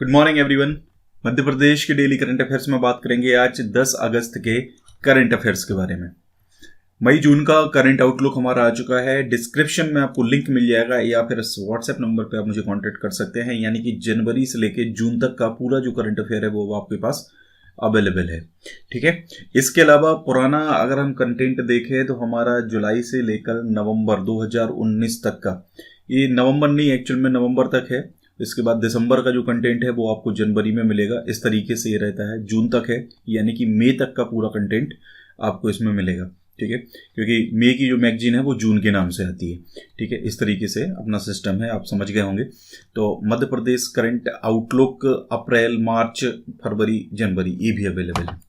Good morning everyone. Madhya Pradesh के daily current affairs में बात करेंगे आज 10 अगस्त के करंट अफेयर्स के बारे में। मई जून का करंट आउटलुक हमारा आ चुका है। डिस्क्रिप्शन में आपको लिंक मिल जाएगा या फिर इस व्हाट्सएप नंबर पे आप मुझे कांटेक्ट कर सकते हैं। यानी कि जनवरी से लेके जून तक का पूरा जो करंट अफेयर है वो आपके पास अवेलेबल है। ठीक है। इसके अलावा पुराना अगर हम कंटेंट देखें तो हमारा जुलाई से लेकर नवंबर 2019 तक का, ये नवंबर नहीं एक्चुअल में नवंबर तक है। इसके बाद दिसंबर का जो कंटेंट है वो आपको जनवरी में मिलेगा। इस तरीके से ये रहता है। जून तक है यानी कि मई तक का पूरा कंटेंट आपको इसमें मिलेगा। ठीक है, क्योंकि मई की जो मैगजीन है वो जून के नाम से आती है। ठीक है, इस तरीके से अपना सिस्टम है, आप समझ गए होंगे। तो मध्य प्रदेश करंट आउटलुक अप्रैल, मार्च, फरवरी, जनवरी ये भी अवेलेबल है।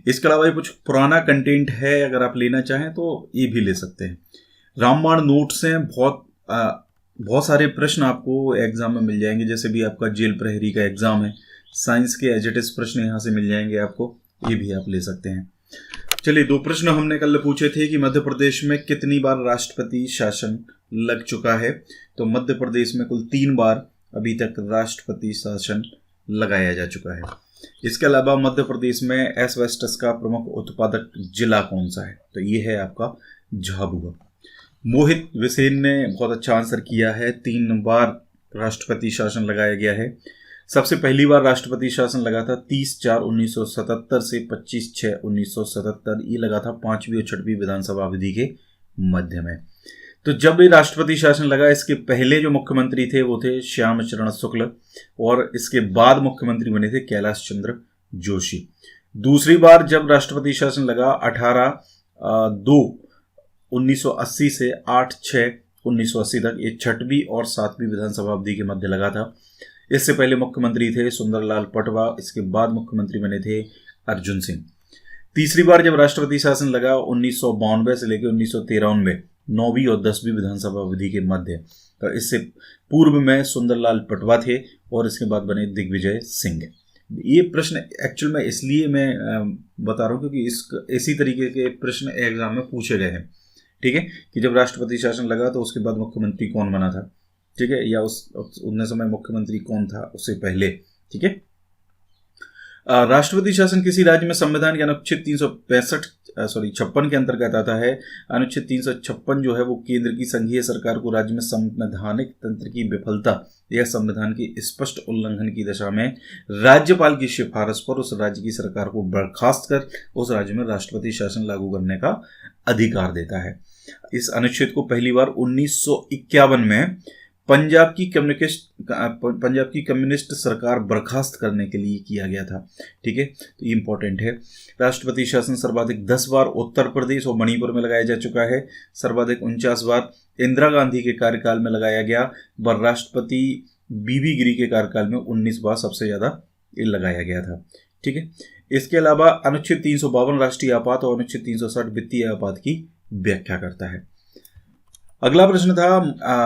इसके अलावा ये कुछ पुराना कंटेंट है, अगर आप लेना चाहें तो ये भी ले सकते हैं। रामबाण नोट्स हैं, बहुत सारे प्रश्न आपको एग्जाम में मिल जाएंगे। जैसे भी आपका जेल प्रहरी का एग्जाम है, साइंस के एजेटिस प्रश्न यहाँ से मिल जाएंगे आपको, ये भी आप ले सकते हैं। चलिए, दो प्रश्न हमने कल पूछे थे कि मध्य प्रदेश में कितनी बार राष्ट्रपति शासन लग चुका है। तो मध्य प्रदेश में कुल 3 बार अभी तक राष्ट्रपति शासन लगाया जा चुका है। इसके अलावा मध्य प्रदेश में एस्बेस्टस का प्रमुख उत्पादक जिला कौन सा है? तो ये है आपका झाबुआ। मोहित विसेन ने बहुत अच्छा आंसर किया है। 3 बार राष्ट्रपति शासन लगाया गया है। सबसे पहली बार राष्ट्रपति शासन लगा था 30/4/1977 से 25/6/1977। ये लगा था 5वीं और 6वीं विधानसभा अवधि के मध्य में। तो जब ये राष्ट्रपति शासन लगा, इसके पहले जो मुख्यमंत्री थे वो थे श्याम चरण शुक्ल, और इसके बाद मुख्यमंत्री बने थे कैलाश चंद्र जोशी। दूसरी बार जब राष्ट्रपति शासन लगा 18/2/1980 से 8/6/1980 तक, ये 6वीं और 7वीं विधानसभा अवधि के मध्य लगा था। इससे पहले मुख्यमंत्री थे सुंदरलाल पटवा, इसके बाद मुख्यमंत्री बने थे अर्जुन सिंह। तीसरी बार जब राष्ट्रपति शासन लगा 1992 से लेकर 1993, 9वीं और 10वीं विधानसभा अवधि के मध्य। तो इससे पूर्व में सुंदरलाल पटवा थे और इसके बाद बने दिग्विजय सिंह। ये प्रश्न एक्चुअल में इसलिए मैं बता रहा हूँ क्योंकि इसी तरीके के प्रश्न एग्जाम में पूछे गए हैं। ठीक है, कि जब राष्ट्रपति शासन लगा तो उसके बाद मुख्यमंत्री कौन बना था, ठीक है, या उस समय मुख्यमंत्री कौन था उससे पहले। ठीक है। राष्ट्रपति शासन किसी राज्य में संविधान के अनुच्छेद 56 के अंतर्गत आता है। अनुच्छेद 356 जो है वो केंद्र की संघीय सरकार को राज्य में संवैधानिक तंत्र की विफलता या संविधान की स्पष्ट उल्लंघन की दशा में राज्यपाल की सिफारिश पर उस राज्य की सरकार को बर्खास्त कर उस राज्य में राष्ट्रपति शासन लागू करने का अधिकार देता है। इस अनुच्छेद को पहली बार 1951 में पंजाब की कम्युनिस्ट सरकार बर्खास्त करने के लिए किया गया था। ठीक है, तो ये इंपॉर्टेंट है। राष्ट्रपति शासन सर्वाधिक 10 बार उत्तर प्रदेश और मणिपुर में लगाया जा चुका है। सर्वाधिक 49 बार इंदिरा गांधी के कार्यकाल में लगाया गया, व राष्ट्रपति बीबी गिरी के कार्यकाल में 19 बार सबसे ज़्यादा लगाया गया था। ठीक है। इसके अलावा अनुच्छेद 352 राष्ट्रीय आपात और अनुच्छेद 360 वित्तीय आपात की व्याख्या करता है। अगला प्रश्न था,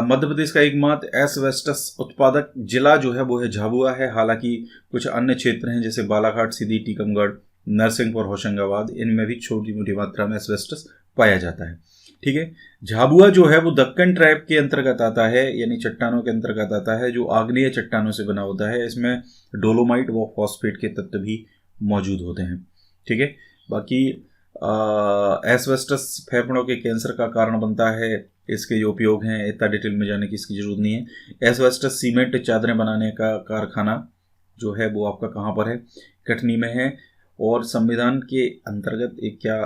मध्य प्रदेश का एकमात्र एस्बेस्टस उत्पादक जिला जो है वो है झाबुआ है। हालांकि कुछ अन्य क्षेत्र हैं जैसे बालाघाट, सीधी, टीकमगढ़, नरसिंहपुर, होशंगाबाद, इनमें भी छोटी मोटी मात्रा में एस्बेस्टस पाया जाता है। ठीक है। झाबुआ जो है वो दक्कन ट्राइब के अंतर्गत आता है, यानी चट्टानों के अंतर्गत आता है जो आग्नेय चट्टानों से बना होता है। इसमें डोलोमाइट व फॉस्फेट के तत्व भी मौजूद होते हैं। ठीक है। बाकी एस्बेस्टस फेफड़ों के कैंसर का कारण बनता है। इसके जो उपयोग हैं इतना डिटेल में जाने की इसकी जरूरत नहीं है। एस्बेस्टस सीमेंट चादरें बनाने का कारखाना जो है वो आपका कहाँ पर है? कटनी में है। और संविधान के अंतर्गत एक क्या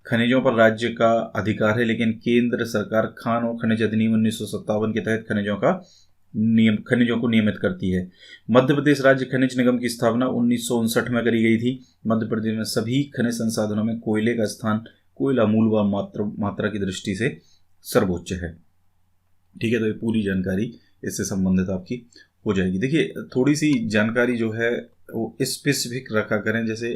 खनिजों पर राज्य का अधिकार है, लेकिन केंद्र सरकार खान और खनिज अधिनियम 1957 के तहत खनिजों को नियमित करती है। मध्य प्रदेश राज्य खनिज निगम की स्थापना 1959 में करी गई थी। मध्य प्रदेश में सभी खनिज संसाधनों में कोयले का स्थान कोयला मूल व मात्रा की दृष्टि से सर्वोच्च है। ठीक है, तो ये पूरी जानकारी इससे संबंधित आपकी हो जाएगी। देखिए, थोड़ी सी जानकारी जो है वो स्पेसिफिक रखा करें। जैसे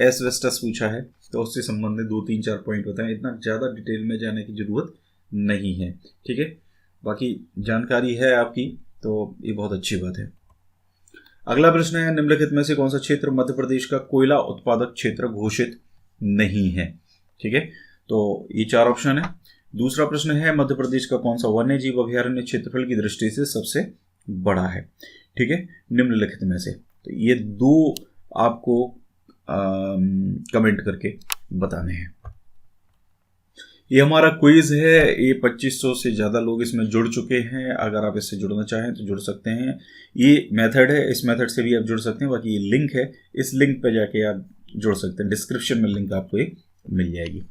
एस्बेस्टस पूछा है तो उससे संबंधित 2-3-4 पॉइंट बताएं, इतना ज़्यादा डिटेल में जाने की ज़रूरत नहीं है। ठीक है, बाकी जानकारी है आपकी तो ये बहुत अच्छी बात है। अगला प्रश्न है, निम्नलिखित में से कौन सा क्षेत्र मध्य प्रदेश का कोयला उत्पादक क्षेत्र घोषित नहीं है? ठीक है, तो ये 4 ऑप्शन है। दूसरा प्रश्न है, मध्य प्रदेश का कौन सा वन्य जीव अभयारण्य क्षेत्रफल की दृष्टि से सबसे बड़ा है? ठीक है, निम्नलिखित में से। तो ये 2 आपको कमेंट करके बताने हैं। ये हमारा क्विज है, ये 2500 से ज़्यादा लोग इसमें जुड़ चुके हैं। अगर आप इससे जुड़ना चाहें तो जुड़ सकते हैं। ये मेथड है, इस मेथड से भी आप जुड़ सकते हैं। बाकी ये लिंक है, इस लिंक पे जाके आप जुड़ सकते हैं। डिस्क्रिप्शन में लिंक आपको ये मिल जाएगी।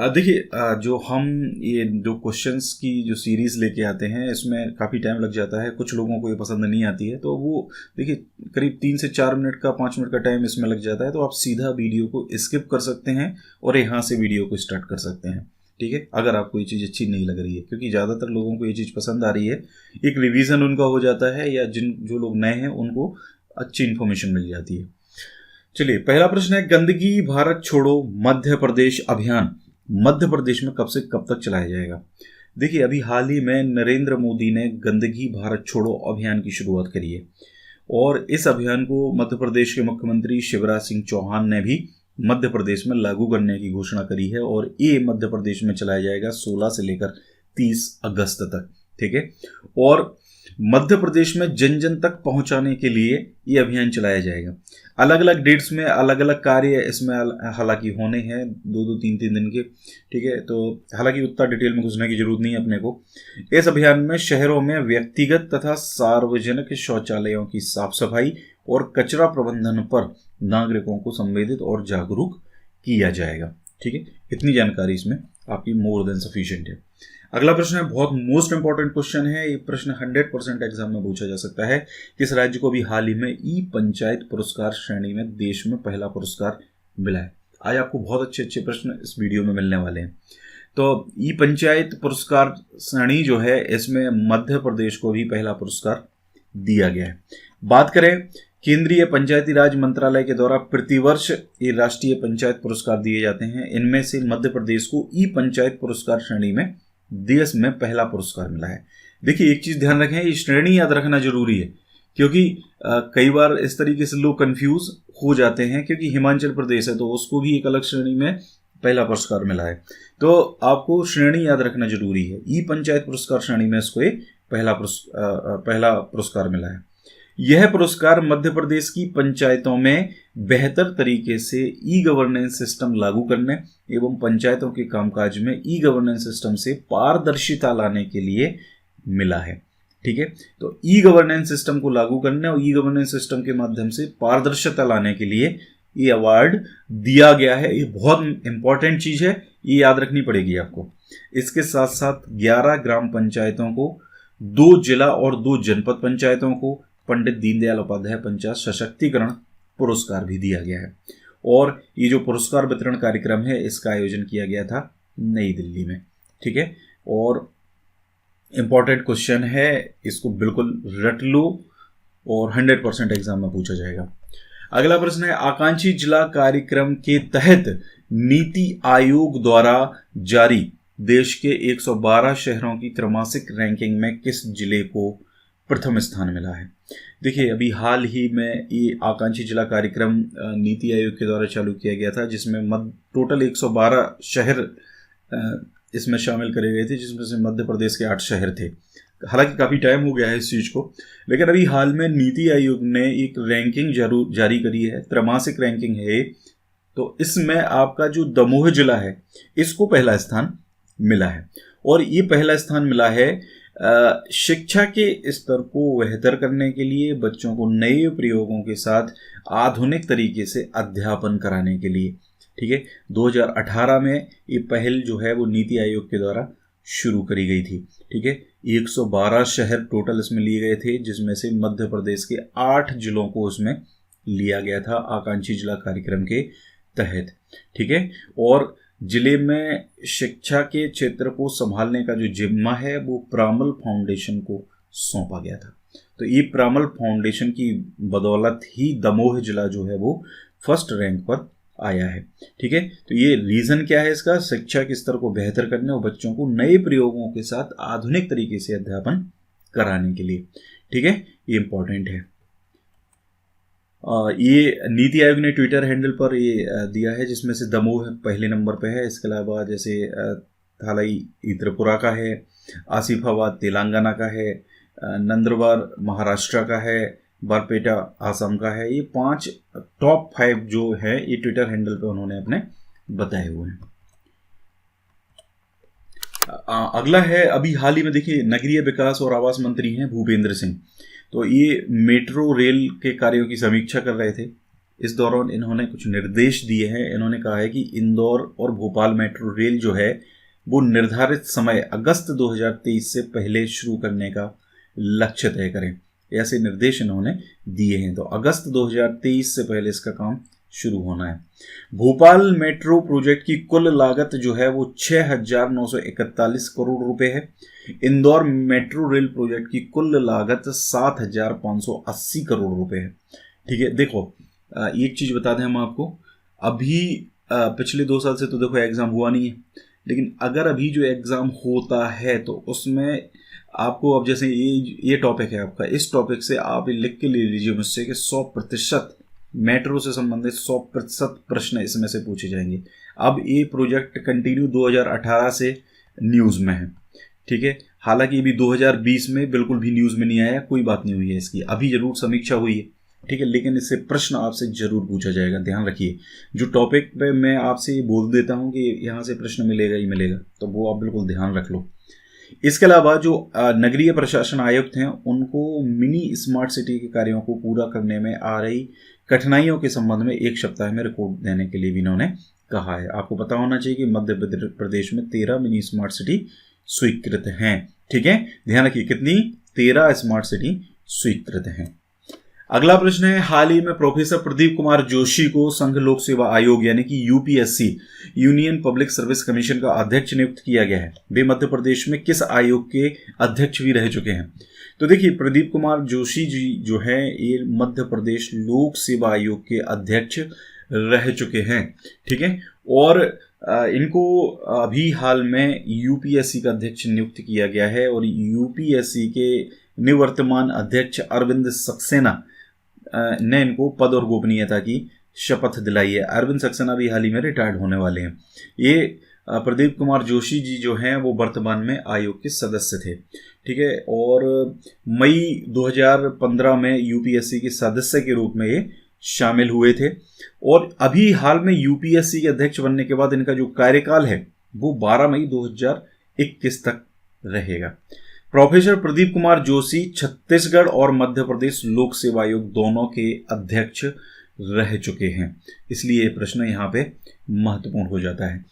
देखिए, जो हम ये जो क्वेश्चंस की जो सीरीज़ लेके आते हैं, इसमें काफ़ी टाइम लग जाता है। कुछ लोगों को ये पसंद नहीं आती है, तो वो देखिए करीब 3 से 4 मिनट का 5 मिनट का टाइम इसमें लग जाता है। तो आप सीधा वीडियो को स्किप कर सकते हैं और यहाँ से वीडियो को स्टार्ट कर सकते हैं। ठीक है, अगर आपको ये चीज़ अच्छी नहीं लग रही है, क्योंकि ज़्यादातर लोगों को ये चीज़ पसंद आ रही है, एक रिवीजन उनका हो जाता है, या जो लोग नए हैं उनको अच्छी इन्फॉर्मेशन मिल जाती है। चलिए, पहला प्रश्न है, गंदगी भारत छोड़ो मध्य प्रदेश अभियान मध्य प्रदेश में कब से कब तक चलाया जाएगा? देखिए, अभी हाल ही में नरेंद्र मोदी ने गंदगी भारत छोड़ो अभियान की शुरुआत करी है, और इस अभियान को मध्य प्रदेश के मुख्यमंत्री शिवराज सिंह चौहान ने भी मध्य प्रदेश में लागू करने की घोषणा करी है। और ये मध्य प्रदेश में चलाया जाएगा 16 से लेकर 30 अगस्त तक। ठीक है, और मध्य प्रदेश में जन जन तक पहुंचाने के लिए ये अभियान चलाया जाएगा। अलग अलग डेट्स में अलग अलग कार्य इसमें हालांकि होने हैं, 2-2, 3-3 दिन के। ठीक है, तो हालांकि उतना डिटेल में घुसने की जरूरत नहीं है अपने को। इस अभियान में शहरों में व्यक्तिगत तथा सार्वजनिक शौचालयों की साफ सफाई और कचरा प्रबंधन पर नागरिकों को संवेदित और जागरूक किया जाएगा। ठीक है, इतनी जानकारी इसमें आपकी मोर देन सफिशिएंट है। अगला प्रश्न है, बहुत मोस्ट इंपॉर्टेंट क्वेश्चन है। ये प्रश्न 100% एग्जाम में पूछा जा सकता है। किस राज्य को भी हाल ही में ई पंचायत पुरस्कार श्रेणी में देश में पहला पुरस्कार मिला है? आज आपको बहुत अच्छे अच्छे प्रश्न इस वीडियो में मिलने वाले हैं। तो ई पंचायत पुरस्कार श्रेणी जो है, इसमें मध्य प्रदेश को भी पहला पुरस्कार दिया गया है। बात करें, केंद्रीय पंचायती राज मंत्रालय के द्वारा प्रतिवर्ष ये राष्ट्रीय पंचायत पुरस्कार दिए जाते हैं। इनमें से मध्य प्रदेश को ई पंचायत पुरस्कार श्रेणी में देश में पहला पुरस्कार मिला है। देखिए, एक चीज ध्यान रखें, ये श्रेणी याद रखना जरूरी है, क्योंकि कई बार इस तरीके से लोग कंफ्यूज हो जाते हैं। क्योंकि हिमाचल प्रदेश है तो उसको भी एक अलग श्रेणी में पहला पुरस्कार मिला है, तो आपको श्रेणी याद रखना जरूरी है। ई पंचायत पुरस्कार श्रेणी में इसको पहला पुरस्कार मिला है। यह पुरस्कार मध्य प्रदेश की पंचायतों में बेहतर तरीके से ई गवर्नेंस सिस्टम लागू करने एवं पंचायतों के कामकाज में ई गवर्नेंस सिस्टम से पारदर्शिता लाने के लिए मिला है। ठीक है, तो ई गवर्नेंस सिस्टम को लागू करने और ई गवर्नेंस सिस्टम के माध्यम से पारदर्शिता लाने के लिए ये अवार्ड दिया गया है। ये बहुत इंपॉर्टेंट चीज है, ये याद रखनी पड़ेगी आपको। इसके साथ साथ 11 ग्राम पंचायतों को, 2 जिला और 2 जनपद पंचायतों को पंडित दीनदयाल उपाध्याय पंचायत सशक्तिकरण पुरस्कार भी दिया गया है। और ये जो पुरस्कार वितरण कार्यक्रम है, इसका आयोजन किया गया था नई दिल्ली में। ठीक है, और इंपॉर्टेंट क्वेश्चन है, इसको बिल्कुल रट लो और 100% एग्जाम में पूछा जाएगा। अगला प्रश्न है, आकांक्षी जिला कार्यक्रम के तहत नीति आयोग द्वारा जारी देश के 112 शहरों की त्रैमासिक रैंकिंग में किस जिले को प्रथम स्थान मिला है? देखिए, अभी हाल ही में ये आकांक्षी जिला कार्यक्रम नीति आयोग के द्वारा चालू किया गया था, जिसमें टोटल 112 शहर इसमें शामिल करे गए थे, जिसमें से मध्य प्रदेश के 8 शहर थे। हालांकि काफ़ी टाइम हो गया है इस चीज़ को, लेकिन अभी हाल में नीति आयोग ने एक रैंकिंग जारी करी है, त्रैमासिक रैंकिंग है। तो इसमें आपका जो दमोह जिला है, इसको पहला स्थान मिला है। और ये पहला स्थान मिला है शिक्षा के स्तर को बेहतर करने के लिए, बच्चों को नए प्रयोगों के साथ आधुनिक तरीके से अध्यापन कराने के लिए। ठीक है, 2018 में ये पहल जो है वो नीति आयोग के द्वारा शुरू करी गई थी। ठीक है, 112 शहर टोटल इसमें लिए गए थे, जिसमें से मध्य प्रदेश के 8 जिलों को उसमें लिया गया था आकांक्षी जिला कार्यक्रम के तहत। ठीक है, और जिले में शिक्षा के क्षेत्र को संभालने का जो जिम्मा है वो प्रामल फाउंडेशन को सौंपा गया था। तो ये प्रामल फाउंडेशन की बदौलत ही दमोह जिला जो है वो फर्स्ट रैंक पर आया है। ठीक है, तो ये रीज़न क्या है इसका? शिक्षा के स्तर को बेहतर करने और बच्चों को नए प्रयोगों के साथ आधुनिक तरीके से अध्यापन कराने के लिए। ठीक है, ये इंपॉर्टेंट है। ये नीति आयोग ने ट्विटर हैंडल पर ये दिया है, जिसमें से दमोह पहले नंबर पे है। इसके अलावा जैसे थालाई त्रिपुरा का है, आसिफाबाद तेलंगाना का है, नंदुरबार महाराष्ट्र का है, बारपेटा आसाम का है। ये 5 टॉप 5 जो है ये ट्विटर हैंडल पे उन्होंने अपने बताए हुए हैं। अगला है, अभी हाल ही में देखिए नगरीय विकास और आवास मंत्री हैं भूपेंद्र सिंह। तो ये मेट्रो रेल के कार्यों की समीक्षा कर रहे थे। इस दौरान इन्होंने कुछ निर्देश दिए हैं। इन्होंने कहा है कि इंदौर और भोपाल मेट्रो रेल जो है वो निर्धारित समय अगस्त 2023 से पहले शुरू करने का लक्ष्य तय करें। ऐसे निर्देश इन्होंने दिए हैं। तो अगस्त 2023 से पहले इसका काम शुरू होना है। भोपाल मेट्रो प्रोजेक्ट की कुल लागत जो है वो 6,941 करोड़ रुपए है। इंदौर मेट्रो रेल प्रोजेक्ट की कुल लागत 7,580 करोड़ रुपए है। ठीक है, देखो एक चीज बता दें हम आपको, अभी पिछले 2 साल से तो देखो एग्जाम हुआ नहीं है, लेकिन अगर अभी जो एग्जाम होता है तो उसमें आपको, अब जैसे ये टॉपिक है आपका, इस टॉपिक से आप लिख के ले लीजिए मुझसे कि 100% मेट्रो से संबंधित 100% प्रश्न इसमें से पूछे जाएंगे। अब ये प्रोजेक्ट कंटिन्यू 2018 से न्यूज़ में है। ठीक है, हालांकि अभी 2020 में बिल्कुल भी न्यूज़ में नहीं आया, कोई बात नहीं हुई है इसकी, अभी जरूर समीक्षा हुई है। ठीक है, लेकिन इससे प्रश्न आपसे जरूर पूछा जाएगा, ध्यान रखिए। जो टॉपिक पे मैं आपसे बोल देता हूँ कि यहाँ से प्रश्न मिलेगा ही मिलेगा, तो वो आप बिल्कुल ध्यान रख लो। इसके अलावा जो नगरीय प्रशासन आयुक्त हैं उनको मिनी स्मार्ट सिटी के कार्यों को पूरा करने में आ रही कठिनाइयों के संबंध में 1 सप्ताह में रिपोर्ट देने के लिए भी इन्होंने कहा है। आपको पता होना चाहिए कि मध्य प्रदेश में 13 मिनी स्मार्ट सिटी स्वीकृत हैं। ठीक है, ध्यान रखिए कितनी, 13 स्मार्ट सिटी स्वीकृत हैं। अगला प्रश्न है, हाल ही में प्रोफेसर प्रदीप कुमार जोशी को संघ लोक सेवा आयोग यानी कि UPSC union public service commission का अध्यक्ष नियुक्त किया गया है। वे मध्य प्रदेश में किस आयोग के अध्यक्ष भी रह चुके हैं? तो देखिए प्रदीप कुमार जोशी जी जो है ये मध्य प्रदेश लोक सेवा आयोग के अध्यक्ष रह चुके हैं। ठीक है, और इनको अभी हाल में यूपीएससी का अध्यक्ष नियुक्त किया गया है और यूपीएससी के निवर्तमान अध्यक्ष अरविंद सक्सेना ने इनको पद और गोपनीयता की शपथ दिलाई है। अरविंद सक्सेना भी हाल ही में रिटायर्ड होने वाले हैं। ये प्रदीप कुमार जोशी जी जो हैं वो वर्तमान में आयोग के सदस्य थे। ठीक है, और मई 2015 में यूपीएससी के सदस्य के रूप में ये शामिल हुए थे और अभी हाल में यूपीएससी के अध्यक्ष बनने के बाद इनका जो कार्यकाल है वो 12 मई 2021 तक रहेगा। प्रोफेसर प्रदीप कुमार जोशी छत्तीसगढ़ और मध्य प्रदेश लोक सेवा आयोग दोनों के अध्यक्ष रह चुके हैं, इसलिए ये प्रश्न यहाँ पे महत्वपूर्ण हो जाता है।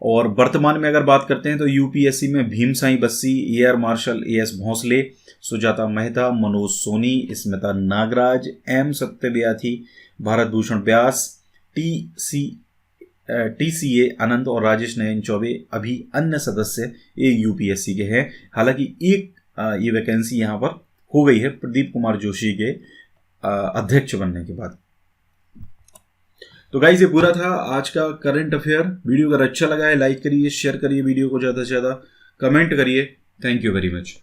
और वर्तमान में अगर बात करते हैं तो यूपीएससी में Bhimsai Bassi, air marshal AS Bhosle, Sujata Mehta, Manoj Soni, Smita Nagaraj, M Sathyavathy, Bharat Bhushan Vyas, TCA Anand और राजेश नयन चौबे अभी अन्य सदस्य ये यूपीएससी के हैं। हालांकि एक ये वैकेंसी यहाँ पर हो गई है प्रदीप कुमार जोशी के अध्यक्ष बनने के बाद। तो गाइस ये पूरा था आज का करंट अफेयर। वीडियो अगर अच्छा लगा है लाइक करिए, शेयर करिए वीडियो को ज़्यादा से ज़्यादा, कमेंट करिए। Thank you very much.